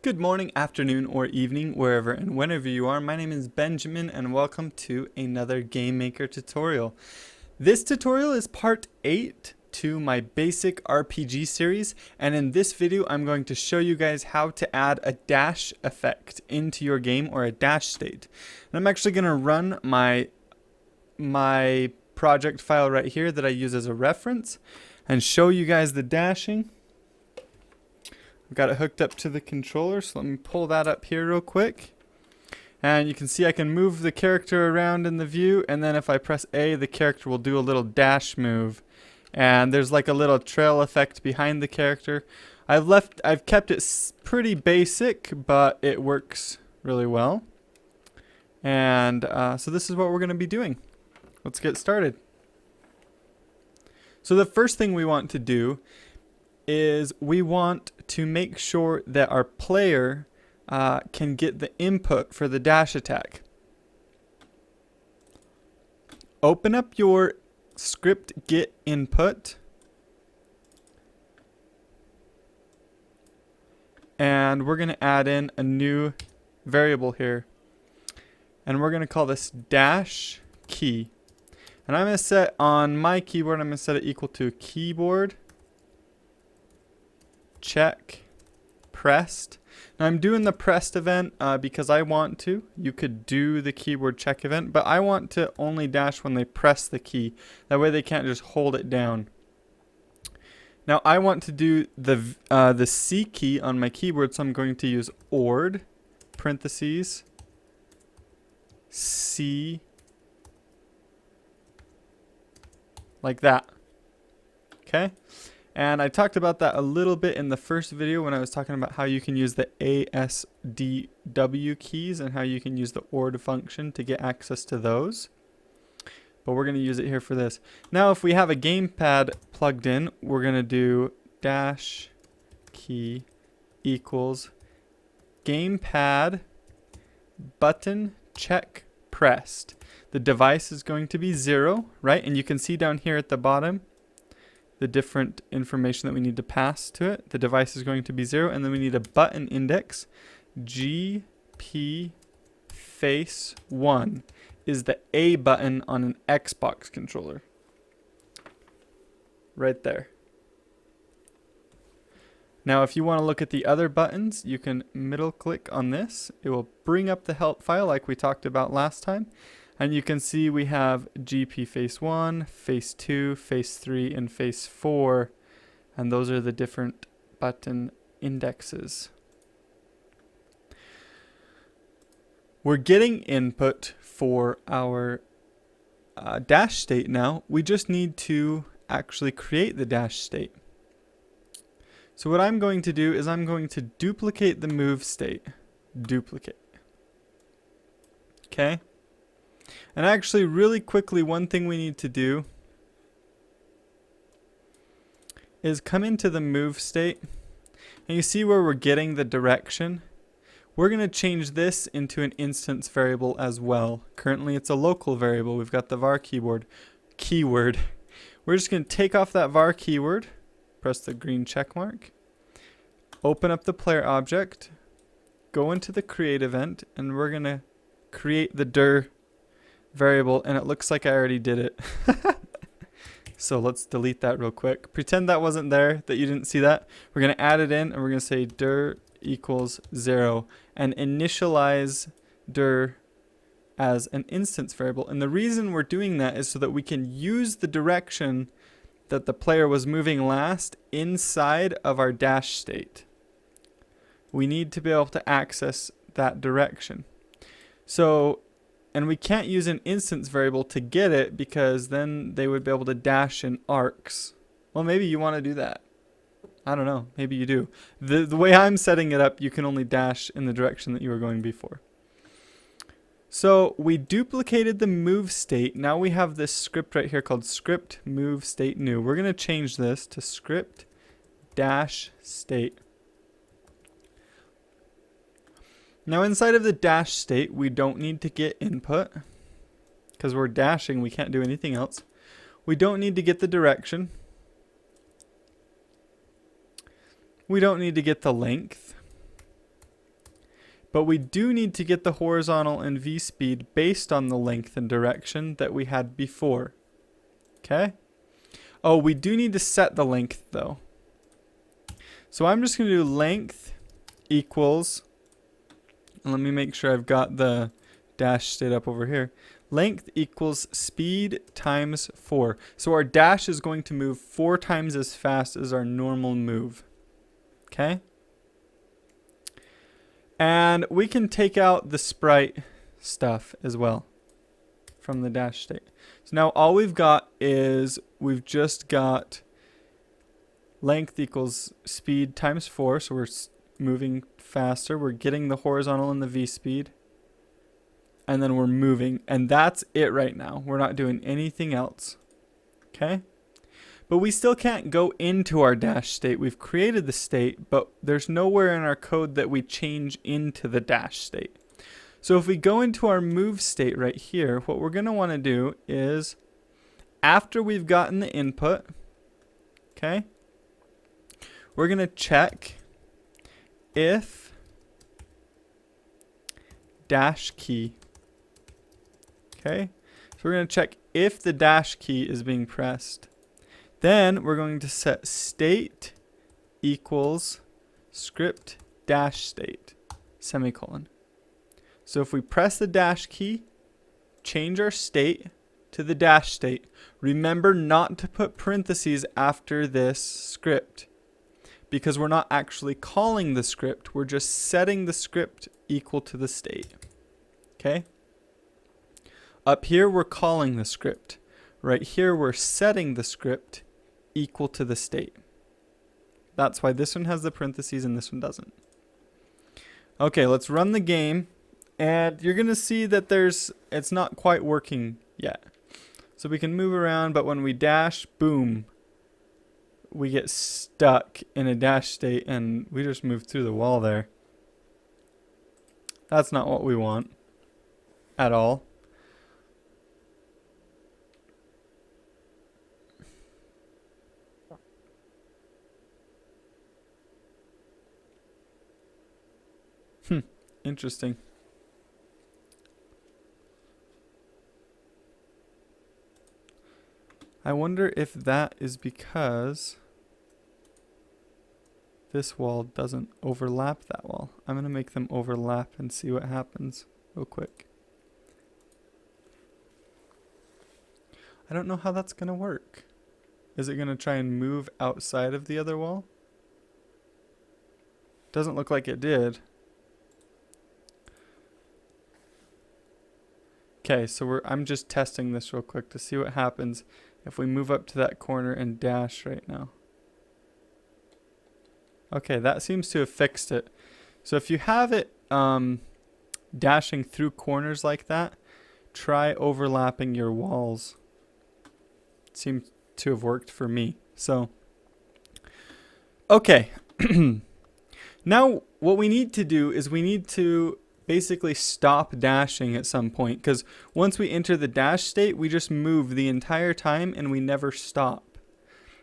Good morning, afternoon, or evening, wherever and whenever you are. My name is Benjamin and welcome to another GameMaker tutorial. This tutorial is part 8 to my basic RPG series, and in this video I'm going to show you guys how to add a dash effect into your game, or a dash state. And I'm actually going to run my project file right here that I use as a reference and show you guys the dashing. Got it hooked up to the controller, so let me pull that up here real quick. And you can see I can move the character around in the view, and then if I press A, the character will do a little dash move. And there's like a little trail effect behind the character. I've kept it pretty basic, but it works really well. And so this is what we're going to be doing. Let's get started. So the first thing we want to do is we want to make sure that our player can get the input for the dash attack. Open up your script get input, and we're going to add in a new variable here, and we're going to call this dash key. And I'm going to set on my keyboard, I'm going to set it equal to keyboard check pressed. Now I'm doing the pressed event because I want to. You could do the keyboard check event, but I want to only dash when they press the key. That way they can't just hold it down. Now I want to do the C key on my keyboard, so I'm going to use ORD parentheses C, like that. Okay. And I talked about that a little bit in the first video when I was talking about how you can use the ASDW keys and how you can use the ORD function to get access to those. But we're going to use it here for this. Now if we have a gamepad plugged in, we're going to do dash key equals gamepad button check pressed. The device is going to be 0, right? And you can see down here at the bottom the different information that we need to pass to it. The device is going to be 0, and then we need a button index. GP face 1 is the A button on an Xbox controller. Right there. Now if you want to look at the other buttons, you can middle click on this. It will bring up the help file like we talked about last time. And you can see we have GP face 1, face 2, face 3, and face 4. And those are the different button indexes. We're getting input for our dash state now. We just need to actually create the dash state. So what I'm going to do is I'm going to duplicate the move state. Duplicate. Okay. And actually, really quickly, one thing we need to do is come into the move state. And you see where we're getting the direction? We're going to change this into an instance variable as well. Currently, it's a local variable. We've got the var keyword. We're just going to take off that var keyword, press the green check mark, open up the player object, go into the create event, and we're going to create the dir variable, and it looks like I already did it. So let's delete that real quick. Pretend that wasn't there, that you didn't see that. We're going to add it in, and we're going to say dir equals 0 and initialize dir as an instance variable. And the reason we're doing that is so that we can use the direction that the player was moving last inside of our dash state. We need to be able to access that direction. So and we can't use an instance variable to get it, because then they would be able to dash in arcs. Well, maybe you want to do that. I don't know. Maybe you do. The way I'm setting it up, you can only dash in the direction that you were going before. So we duplicated the move state. Now we have this script right here called script move state new. We're going to change this to script dash state. Now inside of the dash state, we don't need to get input because we're dashing. We can't do anything else. We don't need to get the direction. We don't need to get the length. But we do need to get the horizontal and v speed based on the length and direction that we had before. Okay? Oh, we do need to set the length though. So I'm just going to do length equals, and let me make sure I've got the dash state up over here. Length equals speed times 4. So our dash is going to move 4 times as fast as our normal move. Okay? And we can take out the sprite stuff as well from the dash state. So now all we've got is we've just got length equals speed times 4. So we're moving faster. We're getting the horizontal and the v speed. And then we're moving. And that's it right now. We're not doing anything else. Okay? But we still can't go into our dash state. We've created the state, but there's nowhere in our code that we change into the dash state. So if we go into our move state right here, what we're going to want to do is, after we've gotten the input, okay, we're going to check if dash key. Okay, so we're going to check if the dash key is being pressed. Then we're going to set state equals script dash state, semicolon. So if we press the dash key, change our state to the dash state. Remember not to put parentheses after this script, because we're not actually calling the script. We're just setting the script equal to the state. Okay? Up here, we're calling the script. Right here, we're setting the script equal to the state. That's why this one has the parentheses and this one doesn't. Okay, let's run the game. And you're going to see that it's not quite working yet. So we can move around, but when we dash, boom, we get stuck in a dash state and we just move through the wall there. That's not what we want at all. Interesting. I wonder if that is because this wall doesn't overlap that wall. I'm going to make them overlap and see what happens real quick. I don't know how that's going to work. Is it going to try and move outside of the other wall? Doesn't look like it did. Okay, so I'm just testing this real quick to see what happens if we move up to that corner and dash right now. Okay, that seems to have fixed it. So if you have it dashing through corners like that, try overlapping your walls. It seems to have worked for me. So, okay. Now what we need to do is we need to basically stop dashing at some point, because once we enter the dash state, we just move the entire time and we never stop.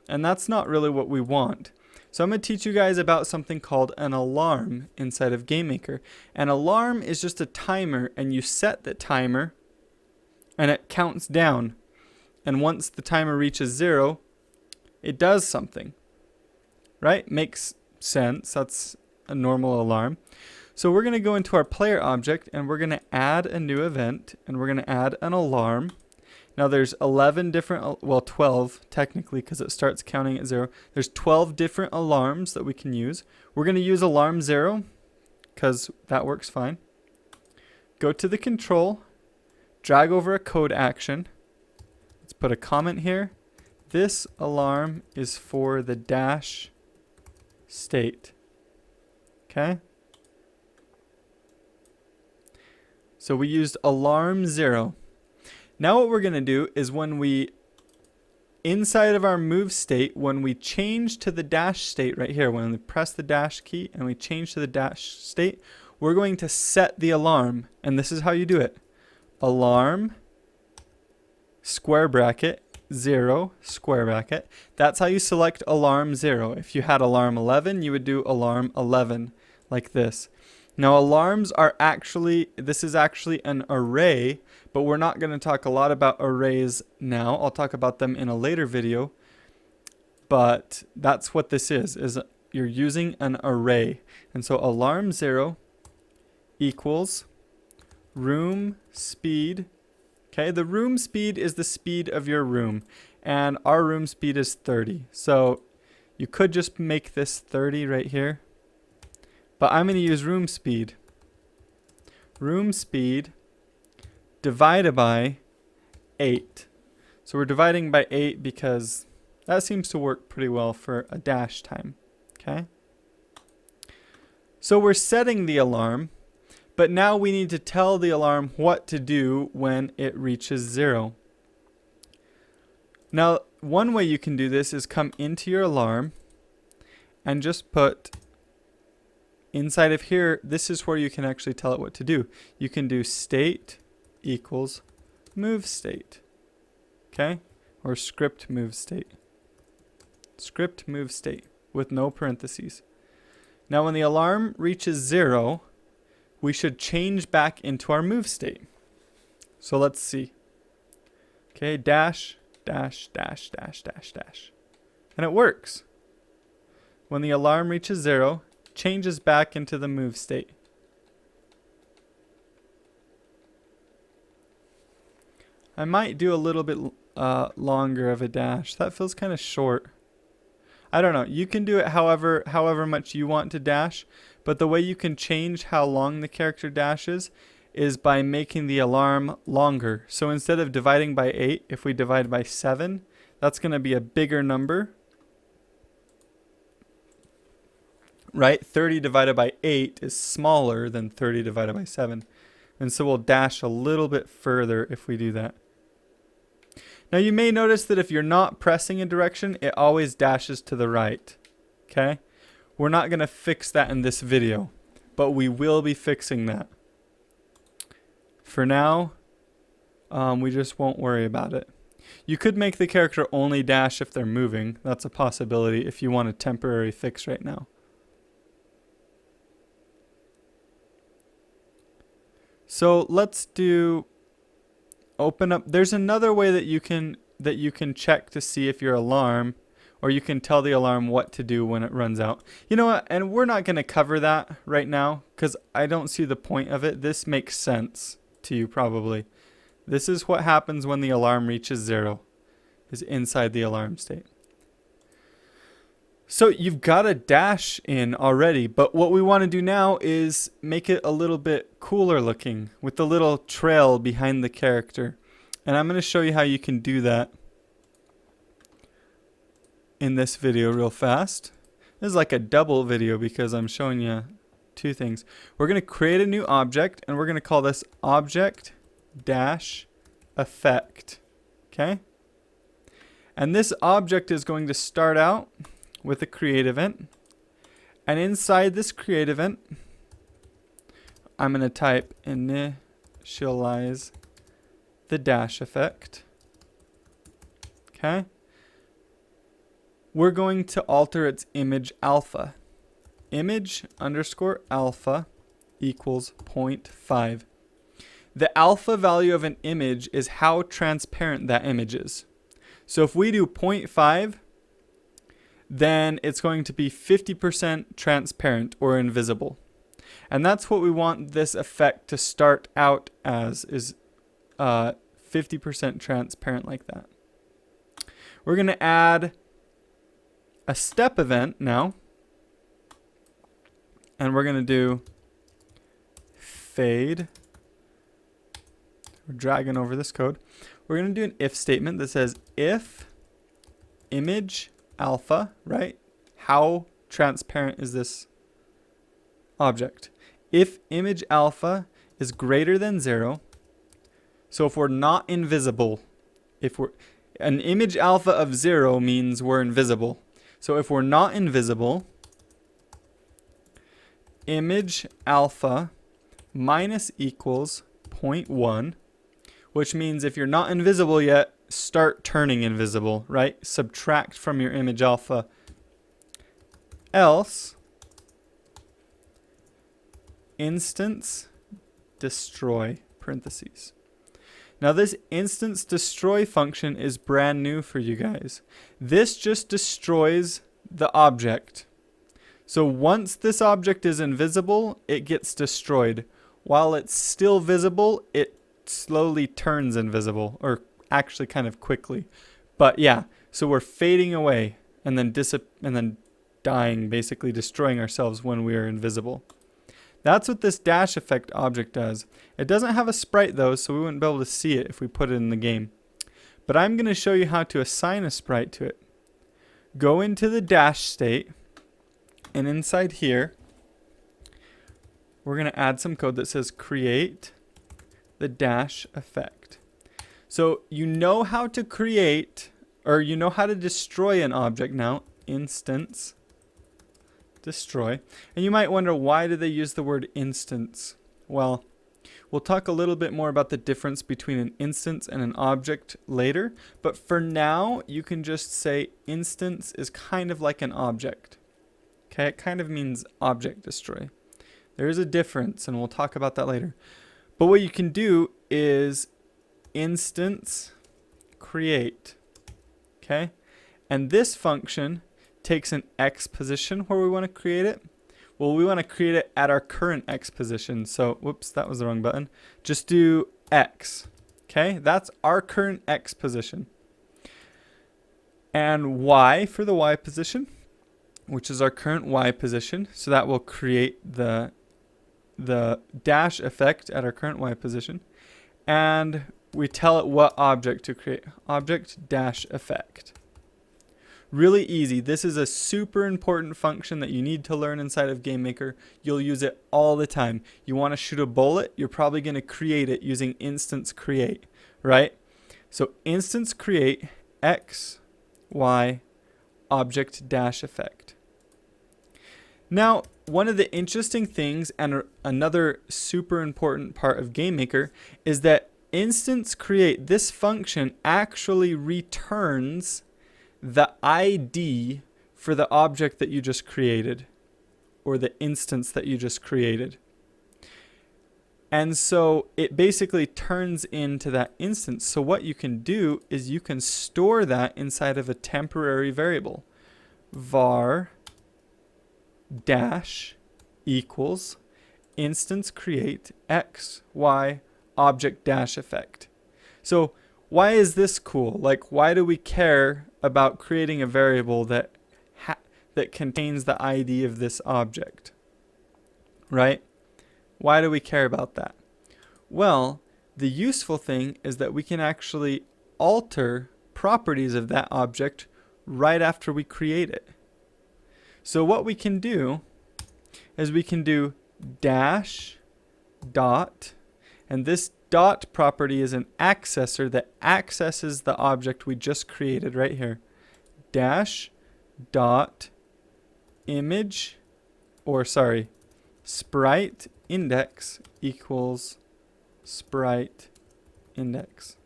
And that's not really what we want. So I'm going to teach you guys about something called an alarm inside of GameMaker. An alarm is just a timer, and you set the timer and it counts down. And once the timer reaches 0, it does something. Right? Makes sense. That's a normal alarm. So we're going to go into our player object and we're going to add a new event, and we're going to add an alarm. Now there's 11 different, well 12 technically, because it starts counting at 0. There's 12 different alarms that we can use. We're going to use alarm 0 because that works fine. Go to the control, drag over a code action. Let's put a comment here. This alarm is for the dash state. Okay? So we used alarm 0. Now what we're going to do is when we, inside of our move state, when we change to the dash state right here, when we press the dash key and we change to the dash state, we're going to set the alarm. And this is how you do it. Alarm, square bracket, 0, square bracket. That's how you select alarm 0. If you had alarm 11, you would do alarm 11 like this. Now alarms are this is actually an array, but we're not going to talk a lot about arrays now. I'll talk about them in a later video. But that's what this is you're using an array. And so alarm 0 equals room speed. Okay, the room speed is the speed of your room, and our room speed is 30. So you could just make this 30 right here, but I'm going to use room speed. Room speed divided by 8. So we're dividing by 8 because that seems to work pretty well for a dash time. Okay. So we're setting the alarm, but now we need to tell the alarm what to do when it reaches 0. Now, one way you can do this is come into your alarm and just put inside of here, this is where you can actually tell it what to do. You can do state equals move state. Okay? Or script move state. Script move state with no parentheses. Now when the alarm reaches 0, we should change back into our move state. So let's see. Okay, dash, dash, dash, dash, dash, dash. And it works. When the alarm reaches 0, changes back into the move state. I might do a little bit longer of a dash. That feels kind of short. I don't know. You can do it however much you want to dash, but the way you can change how long the character dashes is by making the alarm longer. So instead of dividing by 8, if we divide by 7, that's going to be a bigger number. Right? 30 divided by 8 is smaller than 30 divided by 7. And so we'll dash a little bit further if we do that. Now you may notice that if you're not pressing a direction, it always dashes to the right. Okay? We're not going to fix that in this video, but we will be fixing that. For now, we just won't worry about it. You could make the character only dash if they're moving. That's a possibility if you want a temporary fix right now. So let's do open up. There's another way that you can check to see if your alarm, or you can tell the alarm what to do when it runs out. You know what? And we're not going to cover that right now because I don't see the point of it. This makes sense to you probably. This is what happens when the alarm reaches 0, is inside the alarm state. So you've got a dash in already, but what we want to do now is make it a little bit cooler looking with the little trail behind the character. And I'm going to show you how you can do that in this video real fast. This is like a double video because I'm showing you two things. We're going to create a new object and we're going to call this object dash effect. Okay? And this object is going to start out with a create event, and inside this create event I'm going to type initialize the dash effect. Okay, we're going to alter its image alpha. Image underscore alpha equals 0.5. The alpha value of an image is how transparent that image is. So if we do 0.5, then it's going to be 50% transparent or invisible. And that's what we want this effect to start out as, is 50% transparent like that. We're going to add a step event now. And we're going to do fade. We're dragging over this code. We're going to do an if statement that says if image alpha, right? How transparent is this object? If image alpha is greater than 0, so if we're not invisible, an image alpha of 0 means we're invisible. So if we're not invisible, image alpha minus equals 0.1, which means if you're not invisible yet, start turning invisible, right? Subtract from your image alpha. Else, instance destroy parentheses. Now this instance destroy function is brand new for you guys. This just destroys the object. So once this object is invisible, it gets destroyed. While it's still visible, it slowly turns invisible, or actually kind of quickly. But yeah, so we're fading away and then dying, basically destroying ourselves when we are invisible. That's what this dash effect object does. It doesn't have a sprite though, so we wouldn't be able to see it if we put it in the game. But I'm going to show you how to assign a sprite to it. Go into the dash state, and inside here, we're going to add some code that says create the dash effect. So you know how to create, or you know how to destroy an object now. Instance destroy. And you might wonder, why do they use the word instance? Well, we'll talk a little bit more about the difference between an instance and an object later. But for now, you can just say instance is kind of like an object. Okay, it kind of means object destroy. There is a difference, and we'll talk about that later. But what you can do is instance create. Okay, and this function takes an X position where we want to create it. Well, we want to create it at our current X position. So, whoops, that was the wrong button. Just do X. Okay, that's our current X position. And Y for the Y position, which is our current Y position. So that will create the dash effect at our current Y position. And we tell it what object to create. Object dash effect. Really easy. This is a super important function that you need to learn inside of GameMaker. You'll use it all the time. You want to shoot a bullet, you're probably going to create it using instance create, right? So instance create X, Y, object dash effect. Now, one of the interesting things and another super important part of GameMaker is that instance create, this function actually returns the ID for the object that you just created, or the instance that you just created. And so it basically turns into that instance. So what you can do is you can store that inside of a temporary variable. Var dash equals instance create X, Y, object dash effect. So why is this cool? Like, why do we care about creating a variable that contains the ID of this object? Right? Why do we care about that? Well, the useful thing is that we can actually alter properties of that object right after we create it. So what we can do is we can do dash dot, and this dot property is an accessor that accesses the object we just created right here. Dash dot image, or sorry, sprite index equals sprite index.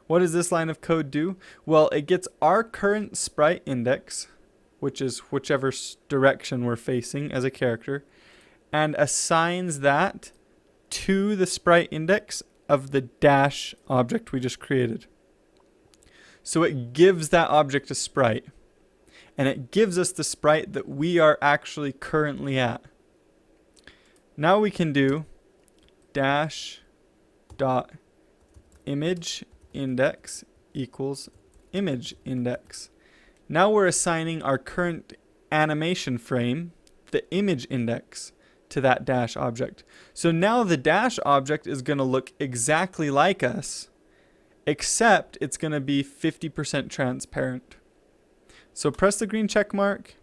What does this line of code do? Well, it gets our current sprite index, which is whichever direction we're facing as a character, and assigns that to the sprite index of the dash object we just created. So it gives that object a sprite, and it gives us the sprite that we are actually currently at. Now we can do dash dot image index equals image index. Now we're assigning our current animation frame, the image index, to that dash object. So now the dash object is going to look exactly like us, except it's going to be 50% transparent. So press the green check mark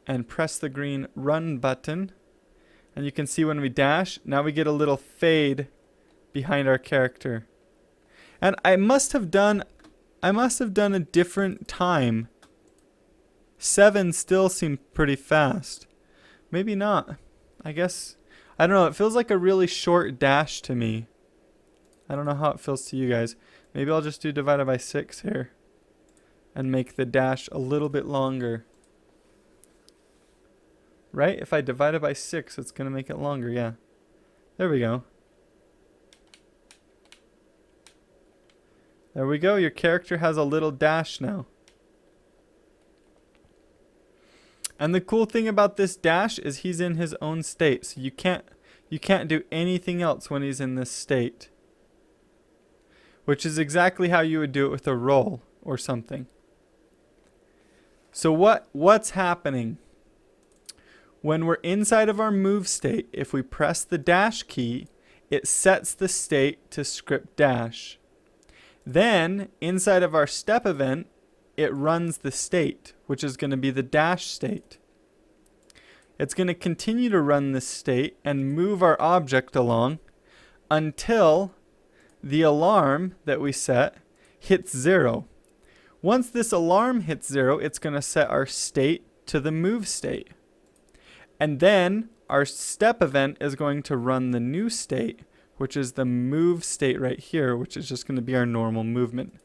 and press the green run button, and you can see when we dash, now we get a little fade behind our character. And I must have done a different time. 7 still seemed pretty fast. Maybe not. I guess, I don't know, it feels like a really short dash to me. I don't know how it feels to you guys. Maybe I'll just do divided by 6 here and make the dash a little bit longer. right? If I divide it by 6, it's going to make it longer. Yeah. There we go. There we go. Your character has a little dash now. And the cool thing about this dash is he's in his own state. So you can't do anything else when he's in this state. Which is exactly how you would do it with a roll or something. So what's happening? When we're inside of our move state, if we press the dash key, it sets the state to script dash. Then, inside of our step event, it runs the state, which is going to be the dash state. It's going to continue to run this state and move our object along until the alarm that we set hits 0. Once this alarm hits 0, it's going to set our state to the move state. And then our step event is going to run the new state, which is the move state right here, which is just going to be our normal movement.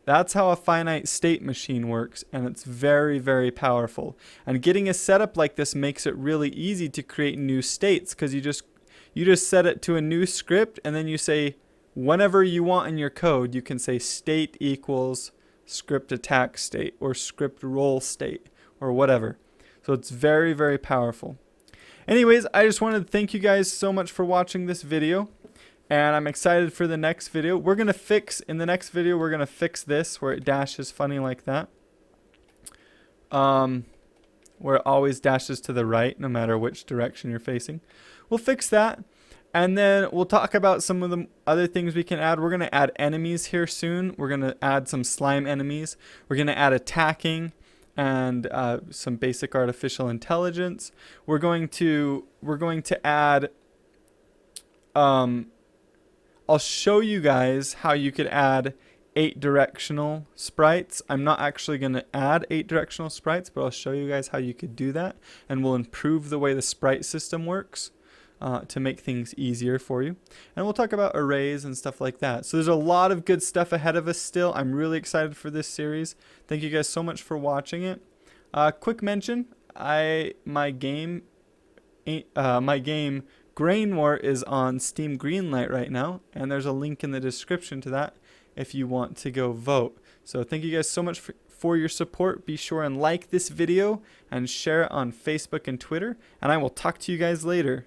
That's how a finite state machine works, and it's very, very powerful. And getting a setup like this makes it really easy to create new states, because you just set it to a new script, and then you say whenever you want in your code, you can say state equals script attack state or script roll state or whatever. So it's very, very powerful. Anyways, I just wanted to thank you guys so much for watching this video. And I'm excited for the next video. In the next video, we're going to fix this where it dashes funny like that. Where it always dashes to the right no matter which direction you're facing. We'll fix that. And then we'll talk about some of the other things we can add. We're going to add enemies here soon. We're going to add some slime enemies. We're going to add attacking and some basic artificial intelligence. We're going to add I'll show you guys how you could add 8 directional sprites. I'm not actually going to add 8 directional sprites, but I'll show you guys how you could do that, and we'll improve the way the sprite system works to make things easier for you. And we'll talk about arrays and stuff like that. So there's a lot of good stuff ahead of us still. I'm really excited for this series. Thank you guys so much for watching it. Quick mention, my game Grain War is on Steam Greenlight right now, and there's a link in the description to that if you want to go vote. So thank you guys so much for your support. Be sure and like this video and share it on Facebook and Twitter, and I will talk to you guys later.